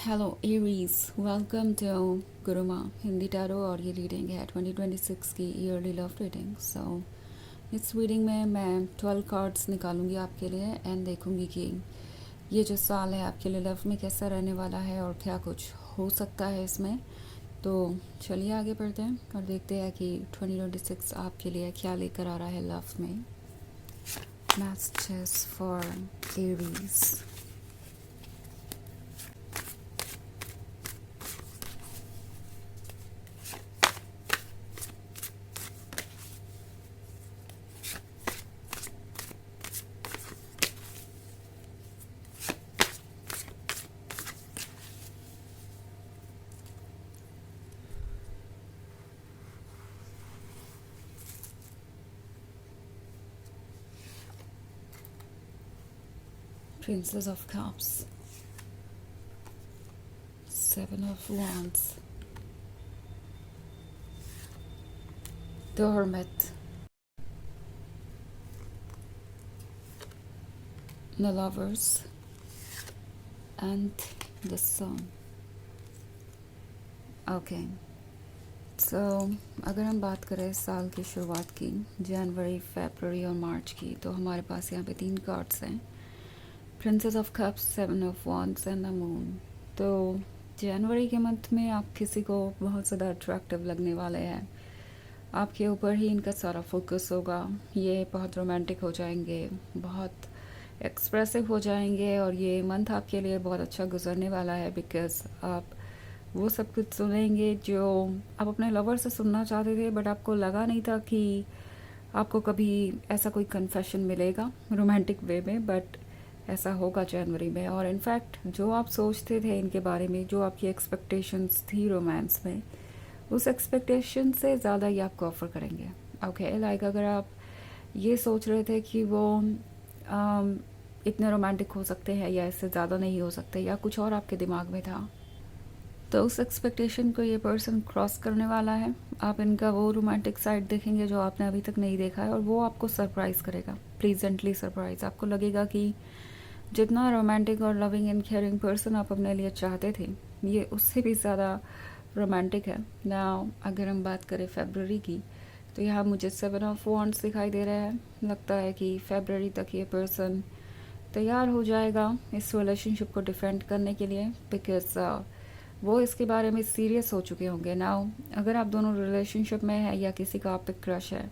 Hello Aries, welcome to Guruma Hindi Tarot और ये reading है 2026 की ईयरली लव रीडिंग। सो इस रीडिंग में मैं 12 कार्ड्स निकालूंगी आपके लिए एंड देखूंगी कि ये जो साल है आपके लिए लव में कैसा रहने वाला है और क्या कुछ हो सकता है इसमें। तो चलिए आगे बढ़ते हैं और देखते हैं कि 2026 आपके लिए क्या लेकर आ रहा है लव में। Messages for Aries. Princess of Cups, Seven of Wands, the Hermit, the Lovers, and the Sun. Okay. So, अगर हम बात करें साल की शुरुआत की, जनवरी, फरवरी और मार्च की, तो हमारे पास यहाँ पे 3 कार्ड्स हैं, princess of cups, seven of wands and the moon. तो जनवरी के मंथ में आप किसी को बहुत ज़्यादा अट्रैक्टिव लगने वाले हैं, आपके ऊपर ही इनका सारा फोकस होगा, ये बहुत रोमांटिक हो जाएंगे, बहुत एक्सप्रेसिव हो जाएंगे और ये मंथ आपके लिए बहुत अच्छा गुजरने वाला है बिकॉज़ आप वो सब कुछ सुनेंगे जो आप अपने लवर से सुनना चाहते थे बट आपको लगा नहीं था कि आपको कभी ऐसा कोई कन्फेशन मिलेगा रोमांटिक वे में, बट ऐसा होगा जनवरी में। और इनफैक्ट जो आप सोचते थे इनके बारे में, जो आपकी एक्सपेक्टेशंस थी रोमांस में, उस एक्सपेक्टेशन से ज़्यादा ही आपको ऑफ़र करेंगे। ओके, लाइक अगर आप ये सोच रहे थे कि वो इतने रोमांटिक हो सकते हैं या इससे ज़्यादा नहीं हो सकते या कुछ और आपके दिमाग में था, तो उस एक्सपेक्टेशन को ये पर्सन क्रॉस करने वाला है। आप इनका वो रोमांटिक साइड देखेंगे जो आपने अभी तक नहीं देखा है और वो आपको सरप्राइज़ करेगा, प्लीजेंटली सरप्राइज़। आपको लगेगा कि जितना रोमांटिक और लविंग एंड केयरिंग पर्सन आप अपने लिए चाहते थे, ये उससे भी ज़्यादा रोमांटिक है। नाउ अगर हम बात करें फरवरी की, तो यहाँ मुझे 7 ऑफ वॉन्ड्स दिखाई दे रहा है। लगता है कि फरवरी तक ये पर्सन तैयार हो जाएगा इस रिलेशनशिप को डिफेंड करने के लिए बिकॉज वो इसके बारे में सीरियस हो चुके होंगे। नाउ अगर आप दोनों रिलेशनशिप में हैं या किसी का आप पे क्रश है,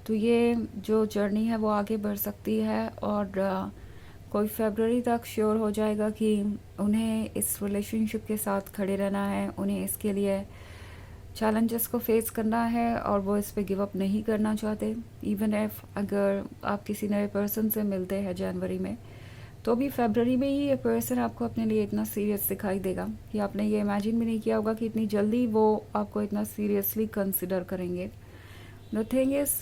तो ये जो जर्नी है वो आगे बढ़ सकती है और कोई फरवरी तक श्योर हो जाएगा कि उन्हें इस रिलेशनशिप के साथ खड़े रहना है, उन्हें इसके लिए चैलेंजेस को फेस करना है और वो इस पे गिव अप नहीं करना चाहते। इवन इफ अगर आप किसी नए पर्सन से मिलते हैं जनवरी में, तो भी फरवरी में ही ये पर्सन आपको अपने लिए इतना सीरियस दिखाई देगा कि आपने ये इमेजिन भी नहीं किया होगा कि इतनी जल्दी वो आपको इतना सीरियसली कंसिडर करेंगे। द थिंग इज़,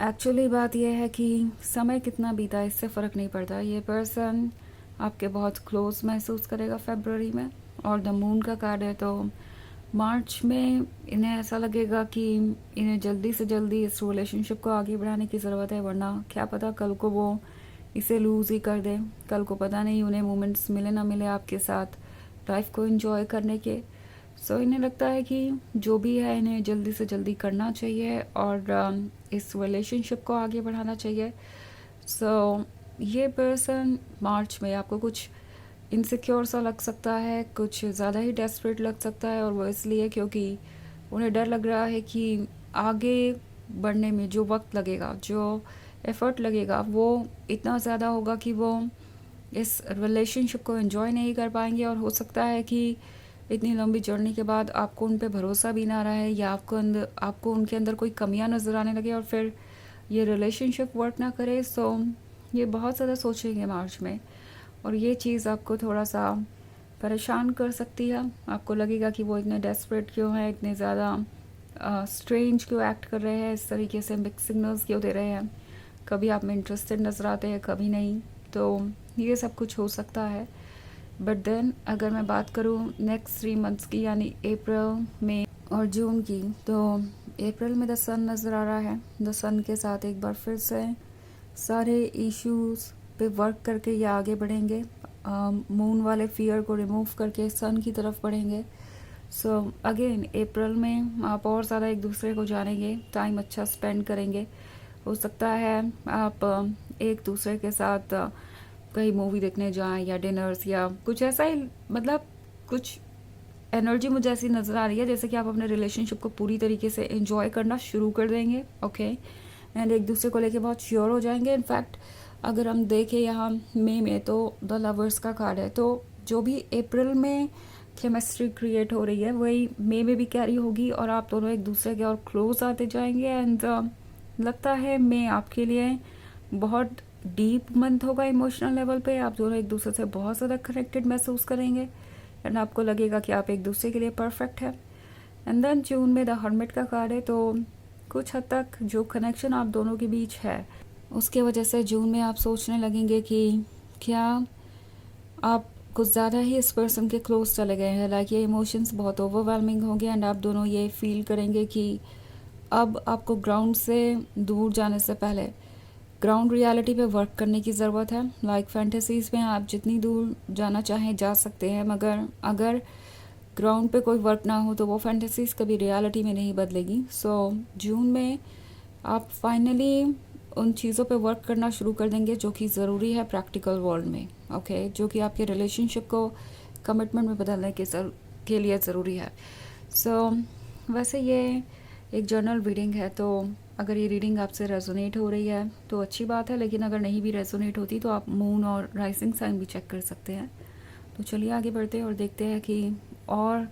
एक्चुअली बात यह है कि समय कितना बीता इससे फ़र्क नहीं पड़ता। ये पर्सन आपके बहुत क्लोज महसूस करेगा फरवरी में। और द मून का कार्ड है, तो मार्च में इन्हें ऐसा लगेगा कि इन्हें जल्दी से जल्दी इस रिलेशनशिप को आगे बढ़ाने की ज़रूरत है, वरना क्या पता कल को वो इसे लूज़ ही कर दे। कल को पता नहीं उन्हें मोमेंट्स मिले ना मिले आपके साथ लाइफ को एंजॉय करने के। सो इन्हें लगता है कि जो भी है इन्हें जल्दी से जल्दी करना चाहिए और इस रिलेशनशिप को आगे बढ़ाना चाहिए। सो ये पर्सन मार्च में आपको कुछ इनसिक्योर सा लग सकता है, कुछ ज़्यादा ही डेस्परेट लग सकता है, और वो इसलिए क्योंकि उन्हें डर लग रहा है कि आगे बढ़ने में जो वक्त लगेगा, जो एफ़र्ट लगेगा, वो इतना ज़्यादा होगा कि वो इस रिलेशनशिप को एंजॉय नहीं कर पाएंगे। और हो सकता है कि इतनी लंबी जर्नी के बाद आपको उन पे भरोसा भी ना रहे या आपको उनके अंदर कोई कमियां नज़र आने लगे और फिर ये रिलेशनशिप वर्क ना करे। सो ये बहुत ज़्यादा सोचेंगे मार्च में और ये चीज़ आपको थोड़ा सा परेशान कर सकती है। आपको लगेगा कि वो इतने डेस्परेट क्यों हैं, इतने ज़्यादा स्ट्रेंज क्यों एक्ट कर रहे हैं, इस तरीके से मिक्स सिग्नल्स क्यों दे रहे हैं, कभी आप में इंटरेस्टेड नज़र आते हैं कभी नहीं। तो ये सब कुछ हो सकता है। बट देन अगर मैं बात करूँ नेक्स्ट 3 मंथ्स की, यानी अप्रैल, मई और जून की, तो अप्रैल में द सन नज़र आ रहा है। द सन के साथ एक बार फिर से सारे इश्यूज़ पे वर्क करके ये आगे बढ़ेंगे मून वाले फियर को रिमूव करके सन की तरफ बढ़ेंगे. सो अगेन अप्रैल में आप और ज़्यादा एक दूसरे को जानेंगे, टाइम अच्छा स्पेंड करेंगे. हो सकता है आप एक दूसरे के साथ कहीं मूवी देखने जाएं या डिनर्स या कुछ ऐसा ही, मतलब कुछ एनर्जी मुझे ऐसी नज़र आ रही है जैसे कि आप अपने रिलेशनशिप को पूरी तरीके से एंजॉय करना शुरू कर देंगे. ओके, एंड एक दूसरे को लेके बहुत श्योर हो जाएंगे. इनफैक्ट अगर हम देखें यहाँ मई में तो द लवर्स का कार्ड है, तो जो भी अप्रैल में केमिस्ट्री क्रिएट हो रही है वही मई में भी कैरी होगी और आप दोनों एक दूसरे के और क्लोज आते जाएंगे. एंड लगता है मई आपके लिए बहुत डीप मंथ होगा इमोशनल लेवल पे. आप दोनों एक दूसरे से बहुत ज़्यादा कनेक्टेड महसूस करेंगे एंड आपको लगेगा कि आप एक दूसरे के लिए परफेक्ट है. एंड देन जून में द हर्मिट का कार्ड है, तो कुछ हद तक जो कनेक्शन आप दोनों के बीच है उसके वजह से जून में आप सोचने लगेंगे कि क्या आप कुछ ज़्यादा ही इस पर्सन के क्लोज चले गए हैं. लाइक ये इमोशंस बहुत ओवरवेलमिंग होंगे एंड आप दोनों ये फील करेंगे कि अब आपको ग्राउंड से दूर जाने से पहले ग्राउंड रियलिटी पे वर्क करने की ज़रूरत है. लाइक फैंटेसीज़ में आप जितनी दूर जाना चाहें जा सकते हैं, मगर अगर ग्राउंड पे कोई वर्क ना हो तो वो फैंटेसीज़ कभी रियलिटी में नहीं बदलेगी. सो जून में आप फाइनली उन चीज़ों पे वर्क करना शुरू कर देंगे जो कि ज़रूरी है प्रैक्टिकल वर्ल्ड में. ओके, जो कि आपके रिलेशनशिप को कमिटमेंट में बदलने के लिए ज़रूरी है. सो वैसे ये एक जर्नल रीडिंग है, तो अगर ये रीडिंग आपसे रेजोनेट हो रही है तो अच्छी बात है, लेकिन अगर नहीं भी रेजोनेट होती तो आप मून और राइजिंग साइन भी चेक कर सकते हैं. तो चलिए आगे बढ़ते हैं और देखते हैं कि और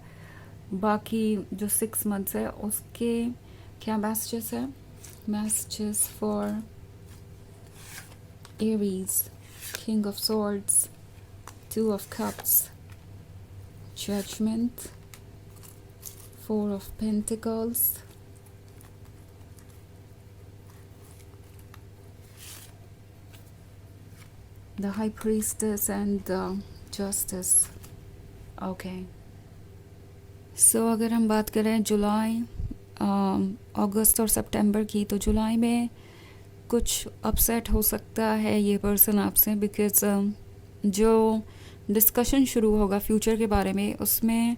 बाकी जो 6 मंथ्स है उसके क्या मैसेजेस है. Messages for Aries, king of swords, 2 of cups, judgement, 4 of pentacles, the high priestess and the justice. okay, so अगर हम बात करें जुलाई, अगस्त और सितंबर की, तो जुलाई में कुछ अपसेट हो सकता है ये पर्सन आपसे, बिकॉज जो डिस्कशन शुरू होगा फ्यूचर के बारे में उसमें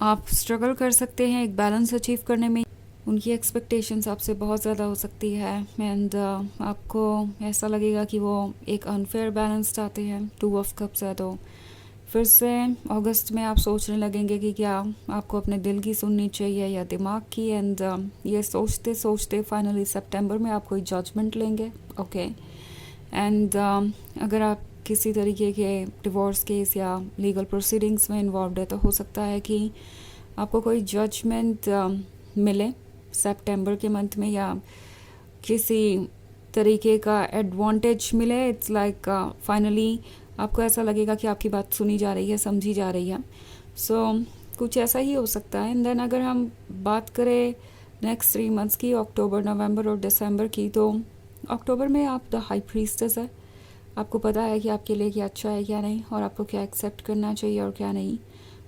आप स्ट्रगल कर सकते हैं एक बैलेंस अचीव करने में. उनकी एक्सपेक्टेशंस आपसे बहुत ज़्यादा हो सकती है एंड आपको ऐसा लगेगा कि वो एक अनफेयर बैलेंस चाहते हैं. 2 ऑफ कप्स है, तो फिर से अगस्त में आप सोचने लगेंगे कि क्या आपको अपने दिल की सुननी चाहिए या दिमाग की. एंड ये सोचते सोचते फाइनली सितंबर में आप कोई जजमेंट लेंगे. ओके, एंड अगर आप किसी तरीके के डिवोर्स केस या लीगल प्रोसीडिंग्स में इन्वॉल्व है तो हो सकता है कि आपको कोई जजमेंट मिले सितंबर के मंथ में या किसी तरीके का एडवांटेज मिले. इट्स लाइक फाइनली आपको ऐसा लगेगा कि आपकी बात सुनी जा रही है, समझी जा रही है. सो कुछ ऐसा ही हो सकता है. एंड देन अगर हम बात करें नेक्स्ट 3 मंथ्स की, अक्टूबर, नवंबर और दिसंबर की, तो अक्टूबर में आप द हाई प्रीस्टेस है. आपको पता है कि आपके लिए क्या अच्छा है क्या नहीं और आपको क्या एक्सेप्ट करना चाहिए और क्या नहीं.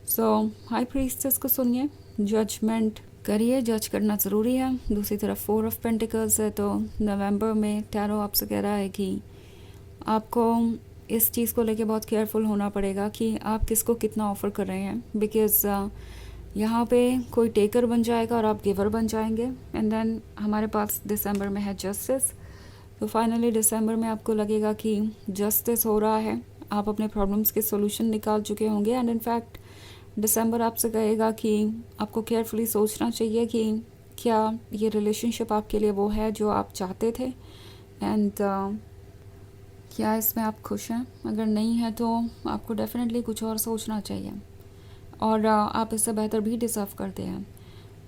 सो हाई प्रीस्टेस को सुनिए, जजमेंट करिए, जज करना ज़रूरी है. दूसरी तरफ 4 ऑफ पेंटिकल्स है, तो नवंबर में टैरो आपसे कह रहा है कि आपको इस चीज़ को लेके बहुत केयरफुल होना पड़ेगा कि आप किसको कितना ऑफ़र कर रहे हैं, बिकॉज़ यहाँ पे कोई टेकर बन जाएगा और आप गिवर बन जाएंगे. एंड देन हमारे पास दिसंबर में है जस्टिस. तो फाइनली दिसंबर में आपको लगेगा कि जस्टिस हो रहा है, आप अपने प्रॉब्लम्स के सॉल्यूशन निकाल चुके होंगे. एंड इनफैक्ट दिसंबर आपसे कहेगा कि आपको केयरफुली सोचना चाहिए कि क्या ये रिलेशनशिप आपके लिए वो है जो आप चाहते थे, एंड क्या इसमें आप खुश हैं. अगर नहीं है तो आपको डेफिनेटली कुछ और सोचना चाहिए और आप इससे बेहतर भी डिजर्व करते हैं.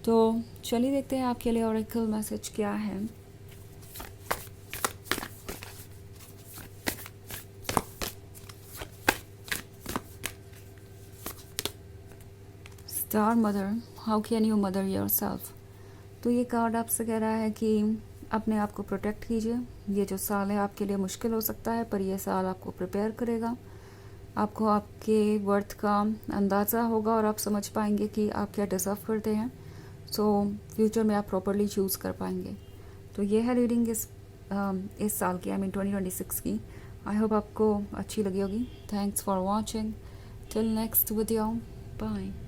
तो चलिए देखते हैं आपके लिए ऑरेकल मैसेज क्या है. Star mother, how can you mother your self. तो ये कार्ड आपसे कह रहा है कि अपने आप को प्रोटेक्ट कीजिए. ये जो साल है आपके लिए मुश्किल हो सकता है, पर ये साल आपको प्रिपेयर करेगा. आपको आपके वर्थ का अंदाज़ा होगा और आप समझ पाएंगे कि आप क्या डिज़र्व करते हैं. सो फ्यूचर में आप प्रॉपरली चूज़ कर पाएंगे. तो ये है रीडिंग इस साल की, आई मीन 2026 की. आई होप आपको अच्छी लगी होगी. Thanks for watching. Till next video. Bye.